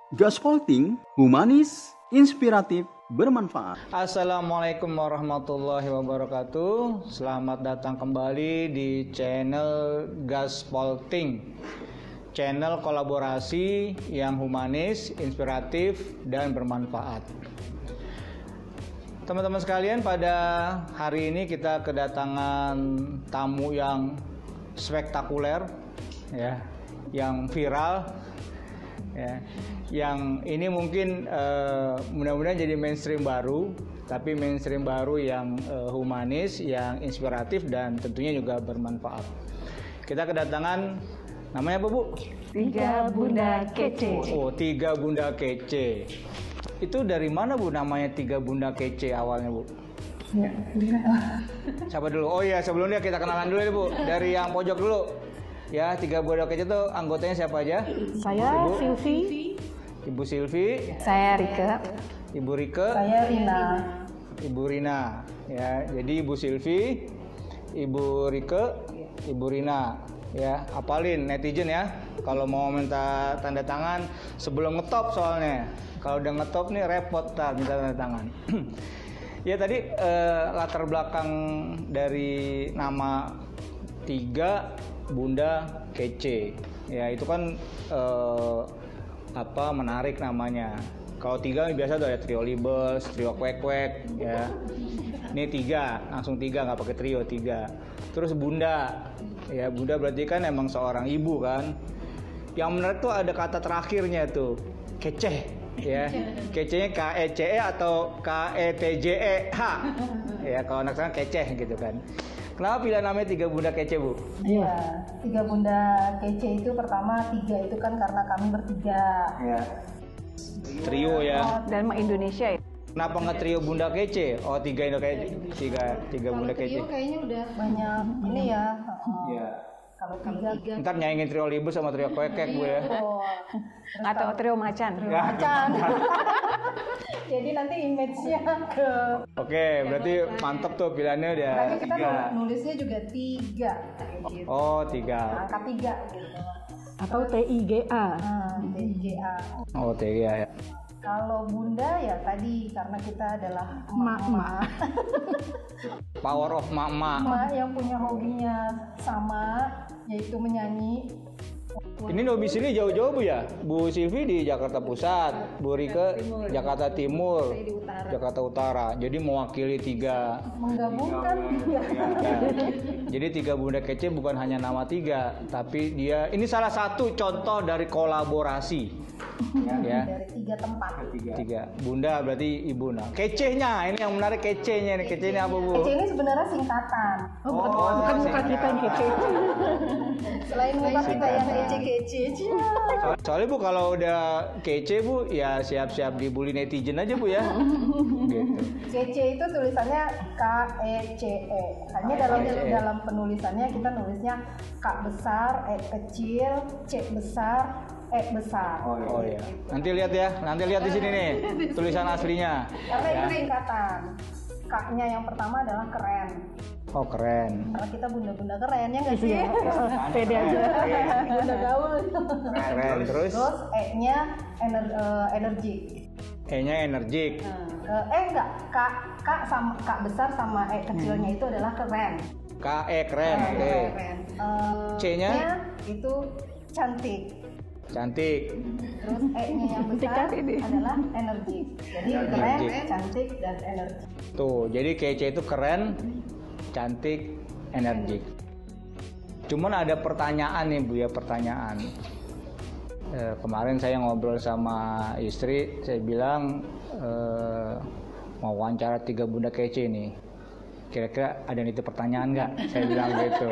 Gaspolting, humanis, inspiratif, bermanfaat. Assalamualaikum warahmatullahi wabarakatuh. Selamat datang kembali di channel Gaspolting, channel kolaborasi yang humanis, inspiratif, dan bermanfaat. Teman-teman sekalian, pada hari ini kita kedatangan tamu yang spektakuler, ya, yang viral, ya. Yang ini mungkin mudah-mudahan jadi mainstream baru, tapi mainstream baru yang humanis, yang inspiratif, dan tentunya juga bermanfaat. Kita kedatangan, namanya apa, Bu? Tiga Bunda Kece. Oh, Tiga Bunda Kece. Itu dari mana, Bu, namanya Tiga Bunda Kece awalnya, Bu? Ya, Siapa dulu? Oh iya, sebelumnya kita kenalan dulu ya, Bu. Dari yang pojok dulu. Ya, Tiga Bunda Kece itu anggotanya siapa aja? saya Ibu? Silvi. Ibu Silvi, Saya Rike. Ibu Rike, Saya Rina. Ibu Rina. Ya, jadi Ibu Silvi, Ibu Rike, Ibu Rina. Ya, apalin netizen ya. Kalau mau minta tanda tangan sebelum ngetop soalnya. Kalau udah ngetop nih repot tar minta tanda tangan. Ya, tadi latar belakang dari nama Tiga Bunda Kece. Ya, itu kan menarik namanya. Kalau tiga biasa tuh ada trio Libels, trio kwek-kwek, ya. Ini tiga, langsung tiga, nggak pakai trio, tiga. Terus Bunda, ya, Bunda berarti kan emang seorang ibu kan. Yang menarik tuh ada kata terakhirnya tuh, keceh, ya. Kecehnya K-E-C-E atau K-E-T-J-E-H, ya. Kalau anak sekarang keceh gitu kan. Kenapa pilih namanya Tiga Bunda Kece, Bu? Iya, Tiga Bunda Kece itu pertama tiga itu kan karena kami bertiga. Ya. Trio ya. Dan Indonesia ya. Kenapa nggak trio Bunda Kece? Oh, tiga tiga Bunda Kece. Kayaknya udah banyak ini ya. Iya. Kalau tiga. Ntar nyaingin trio Libus sama trio Kwekek, Bu ya. Oh, atau trio macan. Ya. Jadi nanti image-nya ke. Oke, berarti mantep tuh pilihannya udah Makanya kita tiga. nulisnya juga tiga. Gitu. Oh, tiga. Angka tiga gitu. Atau TIGA. TGA. Oh, tiga ya. Kalau Bunda ya tadi karena kita adalah Emak-emak. Power of mama. emak yang punya hobinya sama, yaitu menyanyi. Ini domisili jauh-jauh, Bu ya? Bu Silvi di Jakarta Pusat, Bu Rike Jakarta Timur, Jakarta Utara. Jadi mewakili tiga. Menggabungkan tiga. Jadi Tiga Bunda Kece bukan hanya nama tiga, tapi dia ini salah satu contoh dari kolaborasi. Ya. Dari tiga tempat. Tiga. Bunda berarti ibu. Nah, kecenya ini yang menarik, kecenya ini. Kecenya apa, Bu? Kece ini sebenarnya singkatan. Bukan muka kita yang kece. Selain muka kita yang kece-kece. Soalnya, Bu, kalau udah kece, Bu, ya siap-siap dibully netizen aja, Bu ya. Gitu. Kece itu tulisannya K-E-C-E. Hanya dalam penulisannya kita nulisnya K besar, E kecil, C besar, E besar. Oh iya. Nanti lihat ya. Nanti lihat di sini nih tulisan aslinya. Karena Ya. itu singkatan. K-nya yang pertama adalah keren. Oh, keren. Karena kita bunda-bunda keren ya nggak sih? Pede aja. Bunda gaul. Keren. Terus Terus E-nya energik. E-nya energik. Enggak, K sama K besar sama E kecilnya itu adalah keren. K-E keren. Oke. Keren. C-nya? Nya itu cantik. Cantik. Terus E-nya yang besar adalah energik. Jadi keren, Energik. cantik, dan energik. Tuh, jadi kece itu keren, cantik, energik. Cuman ada pertanyaan nih, Bu ya, pertanyaan. Kemarin saya ngobrol sama istri, saya bilang mau wawancara Tiga Bunda Kece nih. Kira-kira ada yang itu pertanyaan nggak? Saya bilang gitu.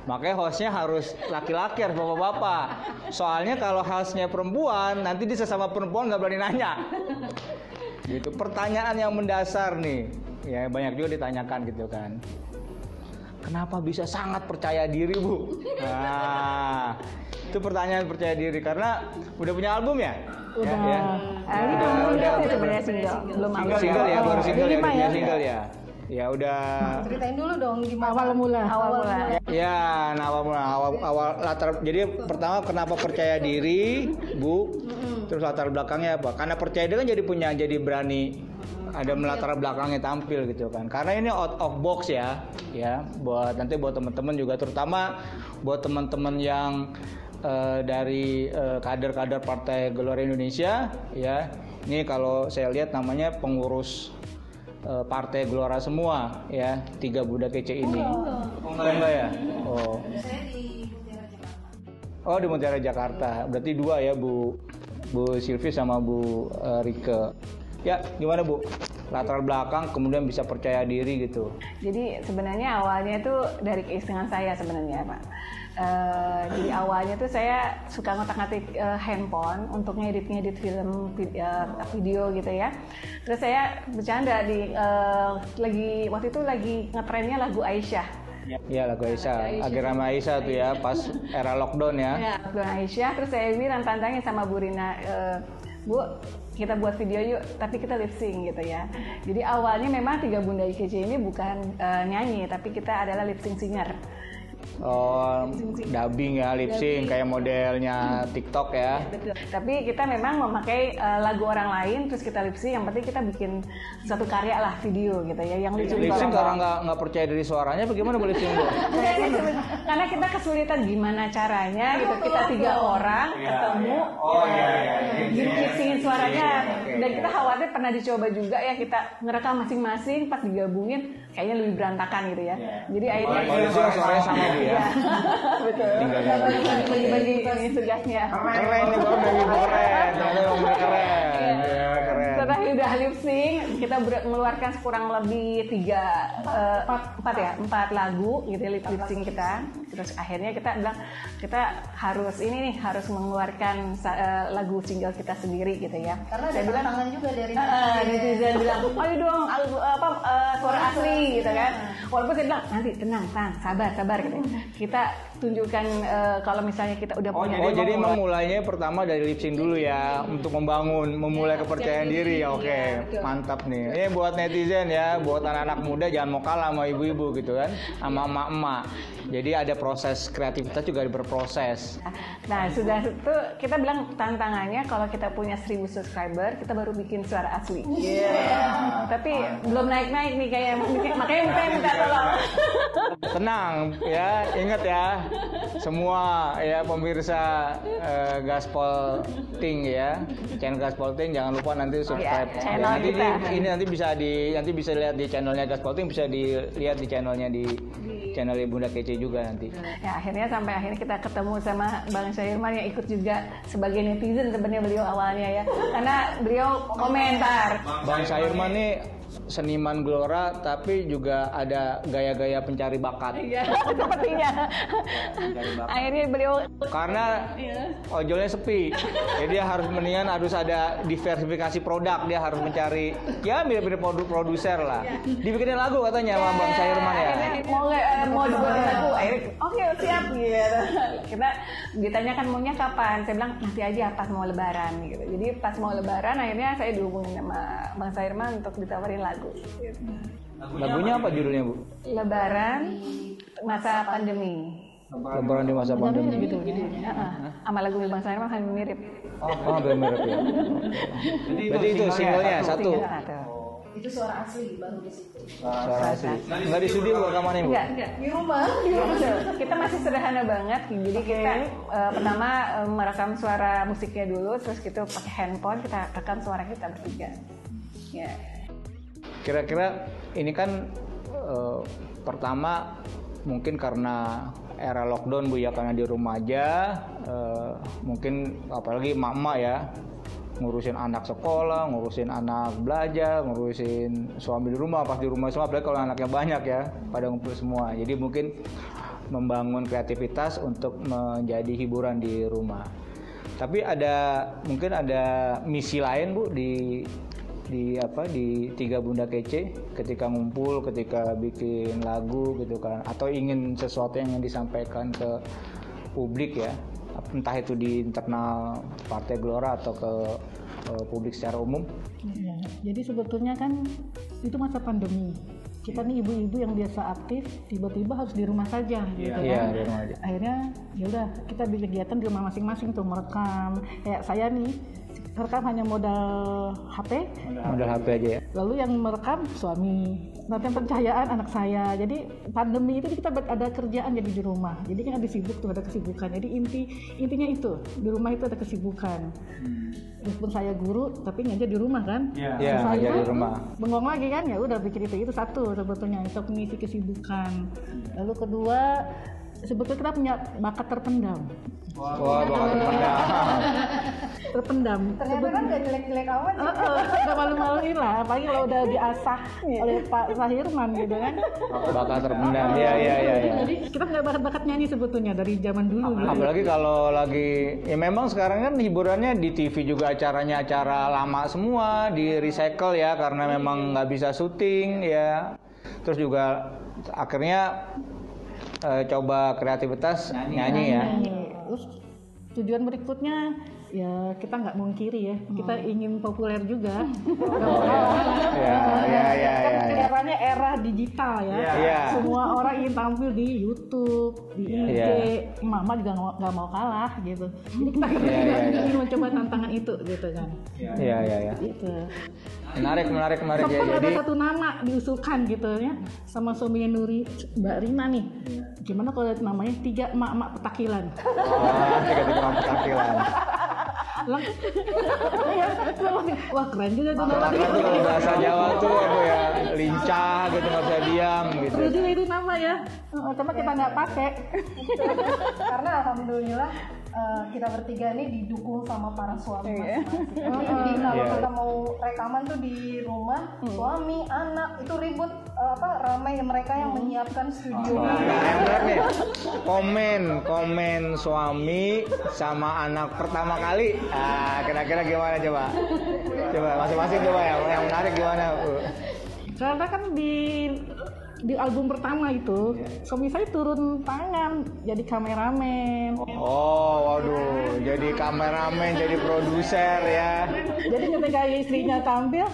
Makanya hostnya harus laki-laki, harus bapak-bapak. Soalnya kalau hostnya perempuan, nanti dia sesama perempuan nggak berani nanya. Gitu. Pertanyaan yang mendasar nih, ya banyak juga ditanyakan gitu kan. Kenapa bisa sangat percaya diri, Bu? Nah, itu pertanyaan percaya diri karena udah punya album ya? Udah. Udah. Sebenarnya single. Belum Single ya, baru single ya, Lima udah ya. single ya. Ya udah. Ceritain dulu dong gimana Awal mula. Ya, nah awal latar. Jadi pertama kenapa percaya diri, Bu? Terus latar belakangnya apa? Karena percaya diri kan jadi berani ada melatar belakangnya tampil gitu kan. Karena ini out of box ya buat teman-teman juga, terutama buat teman-teman yang dari kader-kader Partai Gelora Indonesia ya. Ini kalau saya lihat namanya pengurus Partai Gelora semua ya, 3 Bunda Kece ini. Enggak ya? Oh di Mutiara Jakarta. Berarti 2 ya Bu Sylvie sama Bu Rike. Ya gimana Bu? Latar belakang kemudian bisa percaya diri gitu. Jadi sebenarnya awalnya itu dari keisengan saya sebenarnya Pak. Jadi awalnya tuh saya suka ngotak-ngatik handphone untuk ngedit film video gitu ya. Terus saya bercanda waktu itu lagi ngetrennya lagu Aisyah. Iya lagu Aisyah, lagi ramai Aisyah tuh ya pas era lockdown ya. Iya, lockdown Aisyah. Terus saya bilang tantangin sama Bu Rina, Bu kita buat video yuk, tapi kita lip sync gitu ya. Jadi awalnya memang 3 Bunda Kece ini bukan nyanyi, tapi kita adalah lip sync singer. Oh, dubbing ya, lip sync kayak modelnya TikTok ya. Betul. Tapi kita memang memakai lagu orang lain, terus kita lip sync. Yang penting kita bikin suatu karya lah, video gitu ya, yang lucu. Lip sync karena nggak percaya diri suaranya, bagaimana boleh lip sync Bu? Karena kita kesulitan gimana caranya gitu. Kita 3 orang ketemu, lip syncin suaranya. Dan kita khawatir pernah dicoba juga ya, kita ngerekam masing-masing, pas digabungin kayaknya lebih berantakan gitu ya. Jadi akhirnya suaranya sama Bu ya. Betul. Bagi-bagi ini tugasnya. Keren nih Bang, dari keren. Ternyata keren. Ya, keren. Setelah udah lip sync, kita mengeluarkan kurang lebih 4 lagu gitu lip sync kita. Terus akhirnya kita bilang kita harus mengeluarkan lagu single kita sendiri gitu ya. Karena ada tantangan juga dari netizen bilang, ayo dong suara asli gitu kan. Walaupun saya bilang nanti tenang, sabar gitu. Kita tunjukkan kalau misalnya kita udah punya. Jadi memulainya pertama dari lip sync dulu ya, untuk memulai kepercayaan diri ya. Oke, mantap nih. Ini buat netizen ya, buat anak-anak muda jangan mau kalah sama ibu-ibu gitu kan, sama emak-emak. Jadi ada proses kreativitas juga berproses. Nah sudah itu kita bilang tantangannya kalau kita punya 1000 subscriber kita baru bikin suara asli. Tapi belum naik-naik nih kayak makanya minta tolong. Tenang ya, ingat ya semua ya pemirsa Gaspol Ting ya, channel Gaspol Ting jangan lupa nanti subscribe. Nanti bisa lihat di channelnya Gaspol Ting, bisa dilihat di channelnya channel Bunda Kece juga nanti. Ya akhirnya sampai akhirnya kita ketemu sama Bang Syahirman yang ikut juga sebagai netizen sebenarnya beliau awalnya ya, karena beliau komentar. Bang Syahirman nih seniman Gelora tapi juga ada gaya-gaya pencari bakat. Iya, sepertinya. Akhirnya beliau karena ojolnya sepi, jadi dia harus ada diversifikasi produk, dia harus mencari ya mirip-mirip produser lah. Dibikinin lagu katanya sama Bang Syahirman ya. Mau dibuatin lagu, oke siap gitu. Kita ditanyakan maunya kapan, saya bilang nanti aja pas mau Lebaran gitu. Jadi pas mau Lebaran akhirnya saya dihubungin sama Bang Syahirman untuk ditawarin lagu. Lagunya apa judulnya Bu? Lebaran masa pandemi. Lebaran di masa pandemi. Gitu. Sama lagu Bang Syahirman kan mirip. Hampir mirip ya. Jadi itu singlenya satu. Itu suara asli baru di situ. Suara asli. Enggak di studio rekamannya Bu? Enggak. Di rumah. Kita masih sederhana banget. Jadi kita pertama merekam suara musiknya dulu, terus kita pakai handphone kita rekam suara kita bertiga. Ya. Kira-kira ini kan pertama mungkin karena era lockdown Bu ya, karena di rumah aja, mungkin apalagi emak-emak ya, ngurusin anak sekolah, ngurusin anak belajar, ngurusin suami di rumah, pas di rumah semua, apalagi kalau anaknya banyak ya, pada ngumpul semua. Jadi mungkin membangun kreativitas untuk menjadi hiburan di rumah. Tapi mungkin ada misi lain Bu di 3 Bunda Kece ketika ngumpul, ketika bikin lagu gitu kan, atau ingin sesuatu yang ingin disampaikan ke publik ya, entah itu di internal Partai Gelora atau ke publik secara umum. Ya, jadi sebetulnya kan itu masa pandemi. Kita nih ibu-ibu yang biasa aktif tiba-tiba harus di rumah saja gitu kan. Iya, di rumah aja. Akhirnya ya udah kita bikin kegiatan di rumah masing-masing tuh, merekam. Kayak saya nih rekam hanya modal HP, Modal HP aja ya. lalu yang merekam suami, nanti yang pencahayaan anak saya. Jadi pandemi itu kita ada kerjaan jadi di rumah, jadi kan ada sibuk tuh, ada kesibukan. Jadi intinya itu di rumah itu ada kesibukan. Meskipun saya guru tapi ngajar di rumah kan. Iya, Saya ngajar di rumah. bengong lagi kan, ya udah bikin itu satu sebetulnya untuk mengisi kesibukan. Lalu kedua, sebetulnya kita punya bakat terpendam. Wah, bakat Terpendam. Ternyata kan gak jelek-jelek amat. Udah malu-maluin lah, apalagi kalau udah diasah oleh Pak Sahirman gitu kan. bakat terpendam. Iya. Jadi kita punya bakat-bakat nyanyi sebetulnya dari zaman dulu gitu. Apalagi kalau lagi, ya memang sekarang kan hiburannya di TV juga acaranya acara lama semua, di recycle ya karena memang nggak bisa syuting ya. Terus juga akhirnya coba kreativitas nyanyi ya. Terus tujuan berikutnya ya kita nggak mungkiri ya, kita ingin populer juga. Ya. Eranya era digital ya. Iya. Semua orang ingin tampil di YouTube, di IG. Mama juga nggak mau kalah gitu. Jadi kita ingin mencoba tantangan itu gitu kan. Iya. Gitu. Menarik ya. Sempat ada Jadi satu nama diusulkan gitu ya sama suaminya Nuri, Mbak Rina nih. Gimana kalau namanya 3 emak-emak petakilan? tiga petakilan. Wah keren juga tuh. Petakilan tuh kalau bahasa Jawa tuh apa ya, lincah gitu, nggak bisa diam gitu. Setuju itu nama ya. Cuma kita nggak pakai. Karena alhamdulillah kita bertiga ini didukung sama para suami masing-masing. Jadi kalau kita mau rekaman tuh di rumah, suami, anak itu ribut ramai mereka yang menyiapkan studio. Nah, yang benar nih, komen suami sama anak pertama kali. Kira-kira gimana coba? Coba masing-masing coba yang menarik gimana? Karena kan di album pertama itu suami saya turun tangan jadi kameramen. Oh, waduh, jadi kameramen, jadi produser ya. Jadi ketika istrinya tampil,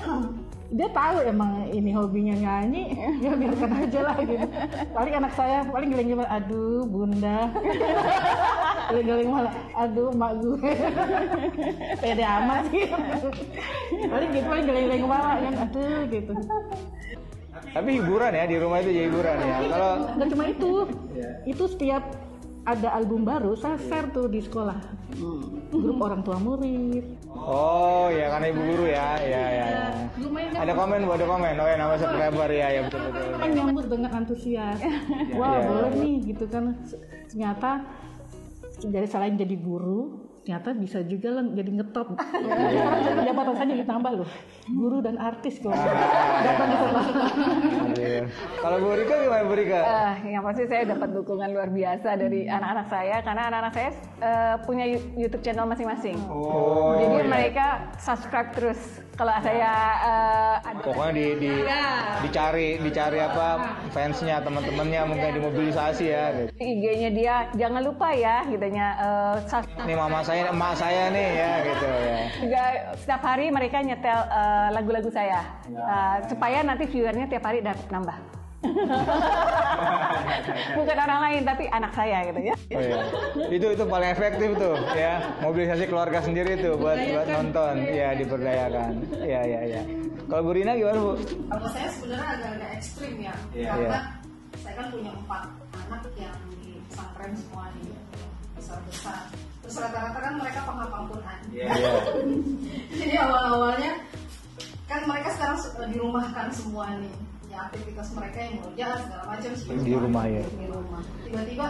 dia tahu emang ini hobinya nyanyi, ya biarkan aja lah gitu. Paling anak saya paling geleng-geleng, aduh bunda, geleng-geleng malah, aduh mak gue, pede amat sih. Paling gitu, paling geleng-geleng malah kan, aduh gitu. Tapi hiburan ya, di rumah itu jadi hiburan ya. Kalau Dan cuma itu setiap ada album baru saya share tuh di sekolah, grup orang tua murid. oh ya karena ibu guru ya. Lumayan Ada komen. Oh ya nama subscriber ya betul. kan nyambut dengan antusias. Wah boleh nih gitu kan. Ternyata dari selain jadi guru, ternyata bisa juga lah jadi ngetop. Sekarang jabatan saja ditambah loh, guru dan artis kok. Jabatan ditambah. Kalau Bu Rika gimana Bu Rika? Yang pasti saya dapat dukungan luar biasa dari anak-anak saya karena anak-anak saya punya YouTube channel masing-masing. Jadi mereka subscribe terus. Kalau saya ada Pokoknya dicari apa fansnya, teman-temannya mungkin dimobilisasi ya. Gitu. IG-nya dia jangan lupa ya gitunya Ini mama saya, emak saya nih ya gitu ya. juga setiap hari mereka nyetel lagu-lagu saya supaya nanti viewernya tiap hari dapat nambah. Bukan orang lain tapi anak saya gitu ya. Oh iya. Itu paling efektif tuh ya, mobilisasi keluarga sendiri tuh buat nonton ya, diberdayakan. Iya. Kalau Bu Rina gimana Bu? Kalau saya sebenarnya agak-agak ekstrim ya, karena saya kan punya 4 anak yang di pesantren semua di besar-besar. Terus rata-rata kan mereka penghafal Al-Quran. Jadi awal-awalnya kan mereka sekarang dirumahkan semua nih. Ya aktivitas mereka yang mengerjakan segala macam Di rumah ya. Di rumah. Tiba-tiba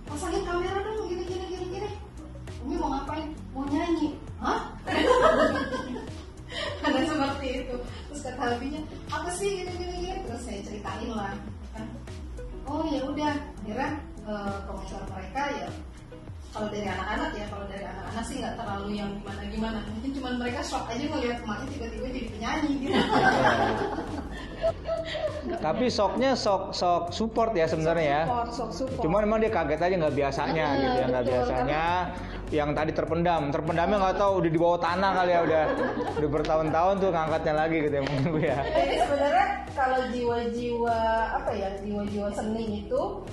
pasangin kamera dong gini. Umi mau ngapain? Mau nyanyi. Hah? Ada seperti itu. Terus kata Habinya, apa sih gini. Terus saya ceritain lah. Kan? Oh ya udah. Akhirnya komentar mereka ya. Kalau dari anak-anak sih nggak terlalu yang gimana. Mungkin cuma mereka shock aja ngeliat emaknya tiba-tiba jadi penyanyi gitu. Tapi shocknya shock support ya sebenarnya ya. Support. Cuman memang dia kaget aja nggak biasanya gitu ya, nggak biasanya yang tadi terpendamnya nggak tahu udah di bawah tanah kali ya, udah bertahun-tahun tuh ngangkatnya lagi gitu ya mungkin Bu ya. Jadi sebenarnya kalau jiwa-jiwa jiwa-jiwa seni itu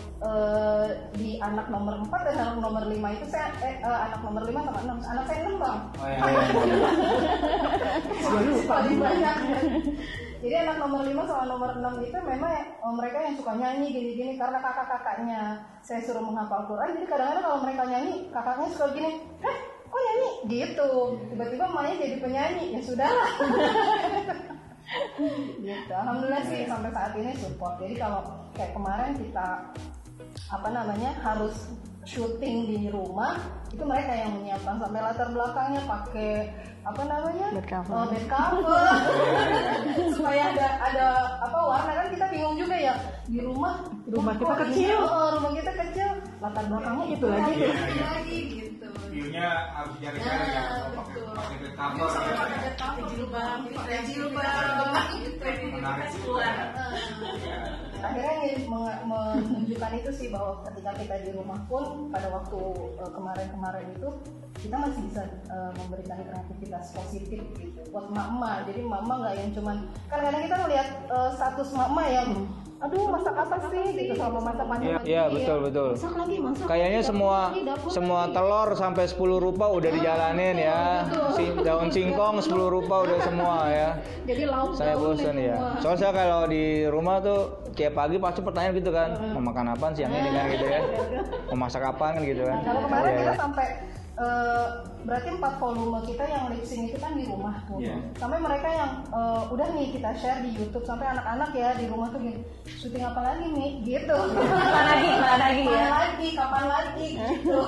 di anak nomor 4 dan anak nomor 5 itu saya anak nomor 5 sama 6, anak saya 6 Bang. Paling banyak. Jadi anak nomor 5 sama nomor 6 itu memang mereka yang suka nyanyi gini-gini karena kakak-kakaknya saya suruh menghafal Quran. Jadi kadang-kadang kalau mereka nyanyi, kakaknya suka gini, kok nyanyi? Gitu. Tiba-tiba emaknya jadi penyanyi, ya sudahlah. Gitu. Alhamdulillah sih sampai saat ini support. Jadi kalau kayak kemarin kita harus syuting di rumah, itu mereka yang menyiapkan sampai latar belakangnya pakai bed cover supaya ada warna, kan kita bingung juga ya di rumah kita kecil, rumah kita kecil, latar belakangnya itu lagi gitu. View-nya harus cari-cari ya, pakai bed cover, pakai jilbab, menarik keluar. Akhirnya menunjukkan itu sih bahwa ketika kita di rumah pun pada waktu kemarin itu kita masih bisa memberikan kreativitas positif gitu buat emak-emak. Jadi emak-emak nggak yang cuman, kadang-kadang kita melihat status emak-emak yang aduh masak apa sih gitu sama masak panjang. Iya betul. Masak. Kayaknya semua telur sampai 10 rupa udah dijalanin ya. Daun singkong 10 rupa udah semua ya. Jadi lauk saya bosan ya. Soalnya saya kalau di rumah tuh tiap pagi pasti pertanyaan gitu kan, mau makan apaan siang ini kan gitu ya. Mau masak apaan kan gitu kan. Kalau kemarin kita sampai berarti 4 volume kita yang lip sync itu kan di rumah tuh. Sampai mereka yang udah nih kita share di YouTube, sampai anak-anak ya di rumah tuh gini, syuting apa lagi nih gitu. Kapan lagi gitu.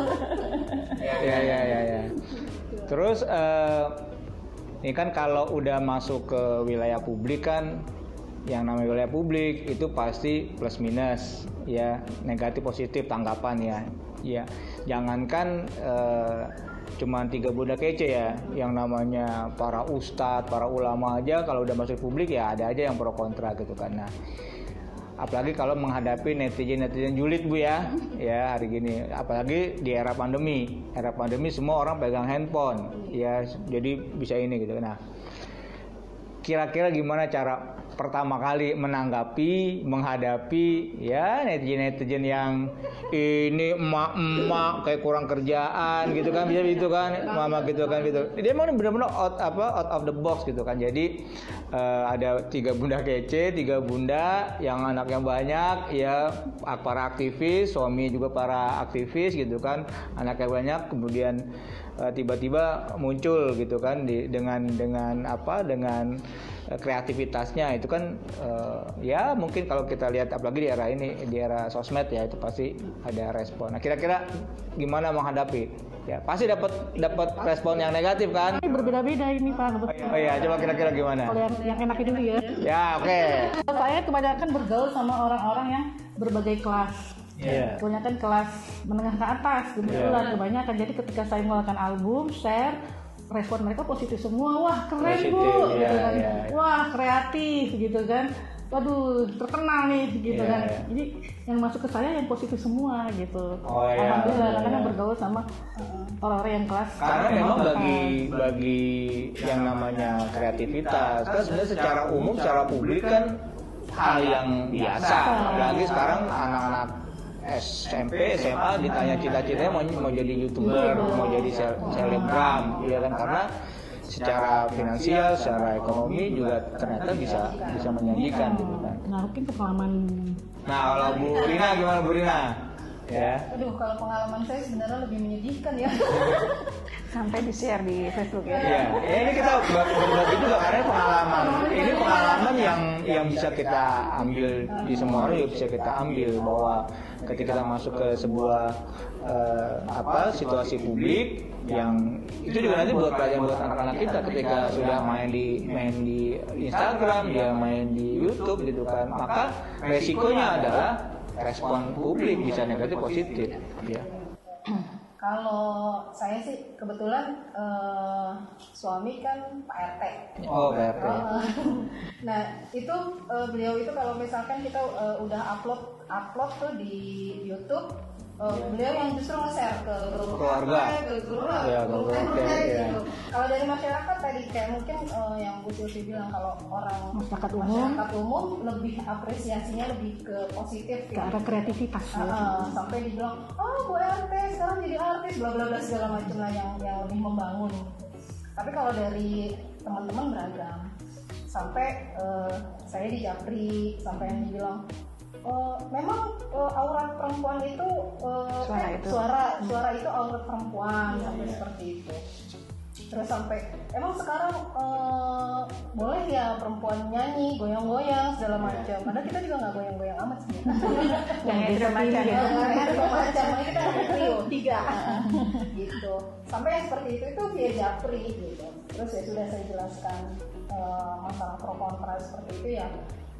Ya. Terus ini kan kalau udah masuk ke wilayah publik kan, yang namanya wilayah publik itu pasti plus minus ya, negatif positif tanggapan ya. Ya, jangankan cuman 3 bunda kece ya, yang namanya para ustadz, para ulama aja kalau udah masuk publik ya ada aja yang pro kontra gitu kan. Nah, apalagi kalau menghadapi netizen julid Bu ya hari gini, apalagi di era pandemi semua orang pegang handphone ya, jadi bisa ini gitu. Nah, kira-kira gimana cara pertama kali menghadapi ya netizen yang ini emak kayak kurang kerjaan gitu kan, bisa gitu kan, mama gitu kan gitu. Dia emang benar-benar out of the box gitu kan. Jadi ada 3 bunda kece, 3 bunda yang anaknya banyak ya, para aktivis, suami juga para aktivis gitu kan, anaknya banyak, kemudian tiba-tiba muncul gitu kan dengan kreativitasnya itu kan ya mungkin kalau kita lihat apalagi di era sosmed ya, itu pasti ada respon. Nah, kira-kira gimana menghadapi? Ya pasti dapat respon yang negatif kan? Ini berbeda-beda ini Pak. Oh iya, coba kira-kira gimana? Kalau yang enaknya dulu ya. Ya oke. Saya kebanyakan bergaul sama orang-orang yang berbagai kelas. Kebanyakan kelas menengah ke atas kebanyakan. Jadi ketika saya mengeluarkan album, share, respon mereka positif semua. Wah keren positif, Bu, gitu kan. Wah kreatif gitu kan. Waduh terkenal nih gitu kan. Jadi yang masuk ke saya yang positif semua gitu. Alhamdulillah karena bergaul sama orang-orang yang kelas. Karena memang bagi yang namanya kreativitas kan sebenarnya secara umum, secara publik kan hal yang biasa. Apalagi sekarang anak-anak SMP, SMA ditanya cita-citanya mau jadi YouTuber, mau jadi selebgram, ya kan, karena secara finansial, secara ekonomi juga ternyata bisa menjanjikan gitu kan. Nah, mungkin pengalaman. Nah, kalau Bu Rina gimana Bu Rina? Ya. Aduh, kalau pengalaman saya sebenarnya lebih menyedihkan ya. Sampai di-share di Facebook ya. Iya, ini kita berbagi juga karena pengalaman yang bisa kita ambil di semua orang, bisa kita ambil bahwa ketika kita masuk ke sebuah situasi publik yang itu juga nanti buat pelajaran buat anak-anak kita ketika sudah main di Instagram, dia main di YouTube gitu kan, maka resikonya adalah respon publik bisa negatif positif ya. Kalau saya sih kebetulan suami kan Pak RT. Oh, Pak RT. Nah itu beliau itu kalau misalkan kita udah upload tuh di YouTube, beliau yang justru nge-share ke grup Keluarga. ke grup Ya, grup keluarga, RT ya. gitu. Kalau dari masyarakat tadi kayak mungkin yang Bu Silvi bilang kalau orang Masyarakat umum lebih apresiasinya lebih ke positif ke gitu. arah kreativitas ya. Sampai dibilang Bu RT sekarang jadi artis bla bla bla segala macam lah yang lebih membangun. Tapi kalau dari teman-teman beragam, sampai saya di Japri sampai yang dibilang memang aurat perempuan itu suara itu aurat perempuan sampai seperti itu. Terus sampai emang sekarang boleh ya perempuan nyanyi goyang-goyang segala macam. Padahal kita juga nggak goyang-goyang amat sih. Jangan itu macam ya. Makanya kita ada trio 3 gitu. Sampai yang seperti itu via Japri gitu. Terus ya sudah saya jelaskan masalah pro kontra seperti itu ya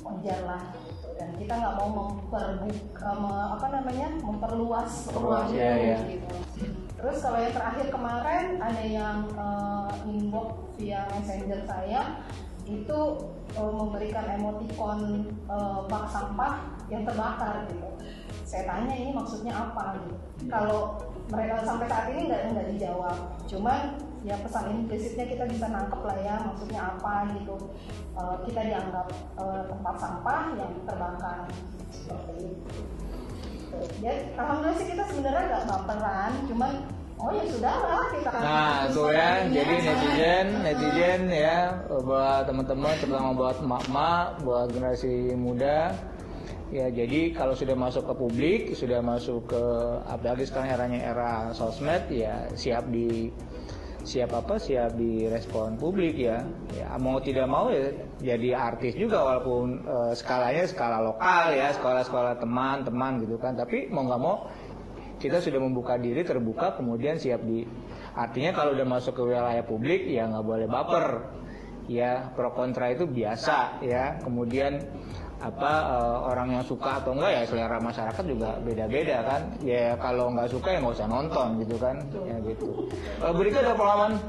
wajar lah gitu. Dan kita nggak mau memperluas gitu. Terus kalau yang terakhir kemarin ada yang inbox via messenger saya itu memberikan emoticon bak sampah yang terbakar gitu. Saya tanya ini maksudnya apa gitu. Kalau mereka sampai saat ini nggak dijawab. Cuman ya pesan implisitnya kita bisa nangkep lah ya maksudnya apa gitu. Kita dianggap tempat sampah yang terbakar seperti itu. Ya, alhamdulillah sih kita sebenarnya nggak baperan, cuman ya sudahlah kita. Nah itu ya, jadi netizen ya buat teman-teman, terutama buat emak-emak, buat generasi muda. Ya jadi kalau sudah masuk ke publik, sudah masuk ke apalagi sekarang eranya era sosmed ya siap direspon publik ya mau tidak mau ya jadi artis juga walaupun skalanya skala lokal ya sekolah-sekolah teman-teman gitu kan, tapi mau nggak mau kita sudah membuka diri terbuka kemudian artinya kalau udah masuk ke wilayah publik ya nggak boleh baper ya, pro kontra itu biasa ya, kemudian orang yang suka atau enggak ya selera masyarakat juga beda-beda kan ya, kalau nggak suka ya nggak usah nonton gitu kan ya gitu. Berikut ada pengalaman?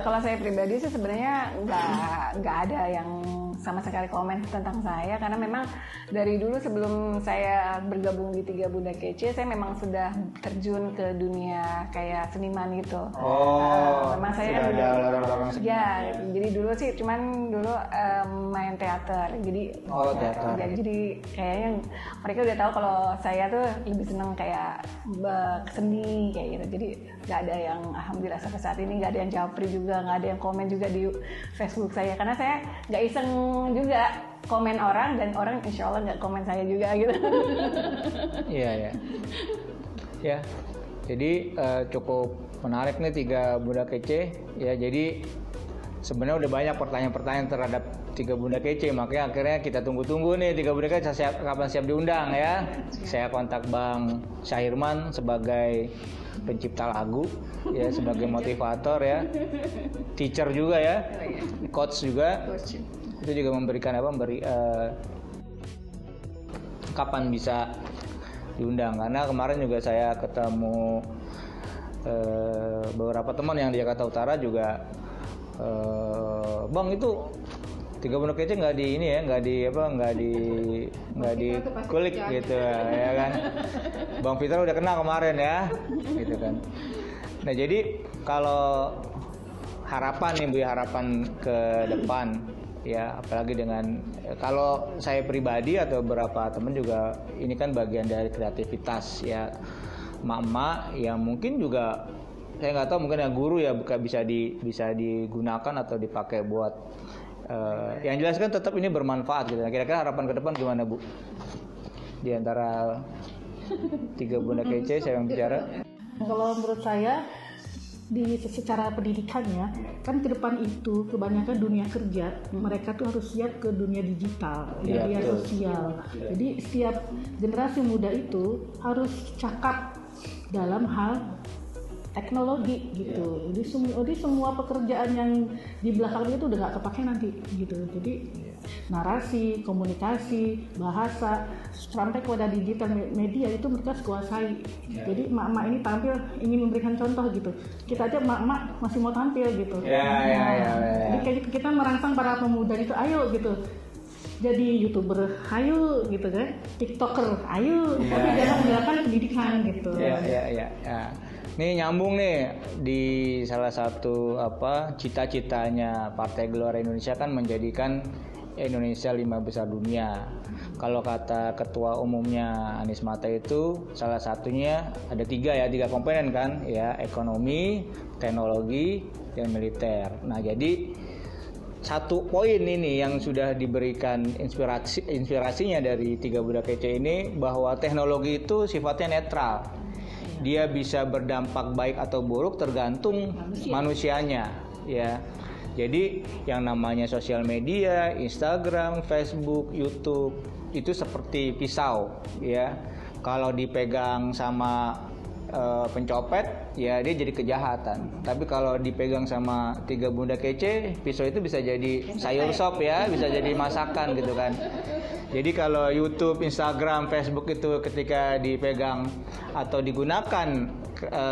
Kalau saya pribadi sih sebenarnya nggak ada yang sama sekali komen tentang saya, karena memang dari dulu sebelum saya bergabung di Tiga Bunda Kece saya memang sudah terjun ke dunia kayak seniman gitu. Memang saya ya jadi dulu sih cuman dulu main teater, jadi jadi kayaknya mereka udah tahu kalau saya tuh lebih seneng kayak seni kayak gitu, jadi nggak ada yang alhamdulillah sampai saat ini nggak ada yang japri juga, nggak ada yang komen juga di Facebook saya, karena saya nggak iseng juga komen orang dan orang insya Allah nggak komen saya juga gitu. Iya ya, jadi cukup menarik nih Tiga Bunda Kece ya. Jadi sebenarnya udah banyak pertanyaan-pertanyaan terhadap Tiga Bunda Kece, makanya akhirnya kita tunggu-tunggu nih Tiga Bunda Kece kapan siap diundang ya. Saya kontak Bang Syahirman sebagai pencipta lagu ya, sebagai motivator ya, teacher juga ya, coach juga. Itu juga memberikan kapan bisa diundang, karena kemarin juga saya ketemu beberapa teman yang di Jakarta Utara juga, Bang itu Tiga Bunda Kece nggak di kulik gitu ya kan. Bang Fitra udah kena kemarin ya gitu kan. Nah jadi kalau harapan ke depan ya, apalagi dengan kalau saya pribadi atau beberapa teman juga, ini kan bagian dari kreativitas ya, emak-emak yang mungkin juga saya nggak tahu, mungkin yang guru ya bisa digunakan atau dipakai buat yang jelas kan tetap ini bermanfaat gitu. Nah, kira-kira harapan ke depan gimana Bu? Di antara Tiga Bunda Kece saya yang bicara. Kalau menurut saya secara pendidikan ya, kan ke depan itu kebanyakan dunia kerja mereka tuh harus siap ke dunia digital, media sosial. Jadi setiap generasi muda itu harus cakap dalam hal teknologi gitu. Jadi semua pekerjaan yang di belakang itu udah nggak kepake nanti gitu. Jadi narasi, komunikasi, bahasa sampai kepada digital media itu mereka kuasai. Jadi emak-emak ini tampil ingin memberikan contoh gitu. Kita aja emak-emak masih mau tampil gitu. Jadi kayak kita merangsang para pemuda itu, ayo gitu. jadi YouTuber, ayo gitu kan, TikToker, ayo, tapi jangan meninggalkan pendidikan gitu. Ya. Nih nyambung nih di salah satu cita-citanya Partai Gelora Indonesia kan menjadikan Indonesia 5 besar dunia. Kalau kata ketua umumnya Anies Mata itu salah satunya ada 3 komponen kan ya, ekonomi, teknologi, dan militer. Nah jadi satu poin ini yang sudah diberikan inspirasinya dari 3 Budak Kece ini, bahwa teknologi itu sifatnya netral. Dia bisa berdampak baik atau buruk tergantung manusianya ya. Jadi yang namanya sosial media, Instagram, Facebook, YouTube itu seperti pisau ya. Kalau dipegang sama pencopet ya dia jadi kejahatan. Tapi kalau dipegang sama 3 Bunda Kece, pisau itu bisa jadi sayur sop ya, bisa jadi masakan gitu kan. Jadi kalau YouTube, Instagram, Facebook itu ketika dipegang atau digunakan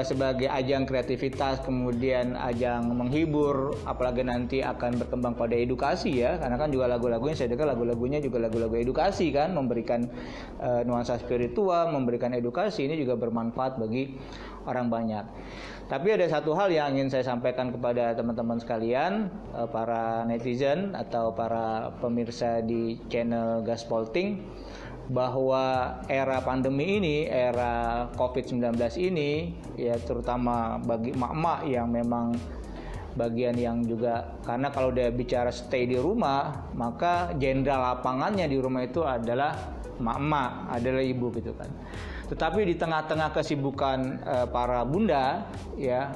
sebagai ajang kreativitas, kemudian ajang menghibur, apalagi nanti akan berkembang pada edukasi ya, karena kan juga lagu-lagunya saya dengar lagu-lagunya juga lagu-lagu edukasi kan, memberikan nuansa spiritual, memberikan edukasi, ini juga bermanfaat bagi orang banyak. Tapi ada satu hal yang ingin saya sampaikan kepada teman-teman sekalian, para netizen atau para pemirsa di channel Gaspolting, bahwa era pandemi ini, era COVID-19 ini, ya terutama bagi emak-emak yang memang bagian yang juga, karena kalau dia bicara stay di rumah, maka jenderal lapangannya di rumah itu adalah emak-emak, adalah ibu gitu kan. Tetapi di tengah-tengah kesibukan para bunda ya,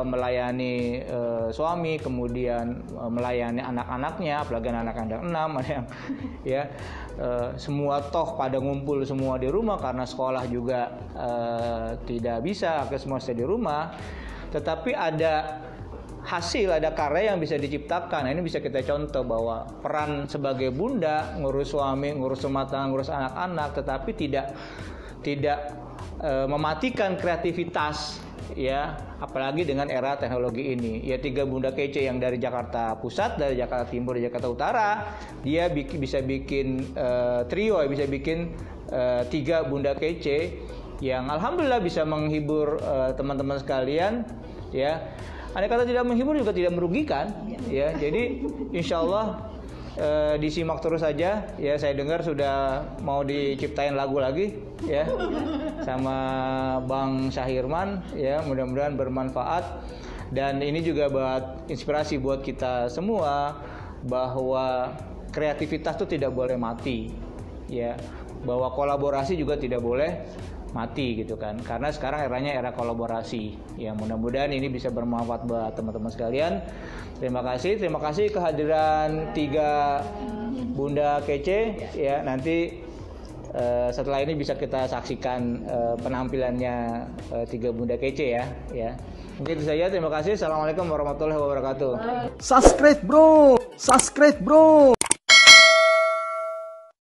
melayani suami, kemudian melayani anak-anaknya, apalagi anak-anak 6 ada yang ya semua toh pada ngumpul semua di rumah karena sekolah juga tidak bisa, akhirnya semua stay di rumah. Tetapi ada hasil, ada karya yang bisa diciptakan. Nah, ini bisa kita contoh bahwa peran sebagai bunda, ngurus suami, ngurus rumah tangga, ngurus anak-anak, tetapi tidak mematikan kreativitas ya, apalagi dengan era teknologi ini. Ya 3 Bunda Kece yang dari Jakarta Pusat, dari Jakarta Timur, dari Jakarta Utara, dia bisa bikin trio, bisa bikin 3 Bunda Kece yang alhamdulillah bisa menghibur teman-teman sekalian ya. Andai kata tidak menghibur juga tidak merugikan ya. Jadi insyaallah disimak terus saja ya. Saya dengar sudah mau diciptain lagu lagi ya sama Bang Syahirman ya, mudah-mudahan bermanfaat. Dan ini juga buat inspirasi buat kita semua bahwa kreativitas itu tidak boleh mati ya, bahwa kolaborasi juga tidak boleh mati gitu kan, karena sekarang eranya era kolaborasi ya. Mudah-mudahan ini bisa bermanfaat buat teman-teman sekalian. Terima kasih kehadiran 3 Bunda Kece ya. Nanti setelah ini bisa kita saksikan penampilannya 3 Bunda Kece ya. Mungkin itu saja, terima kasih. Assalamualaikum warahmatullahi wabarakatuh. Subscribe bro.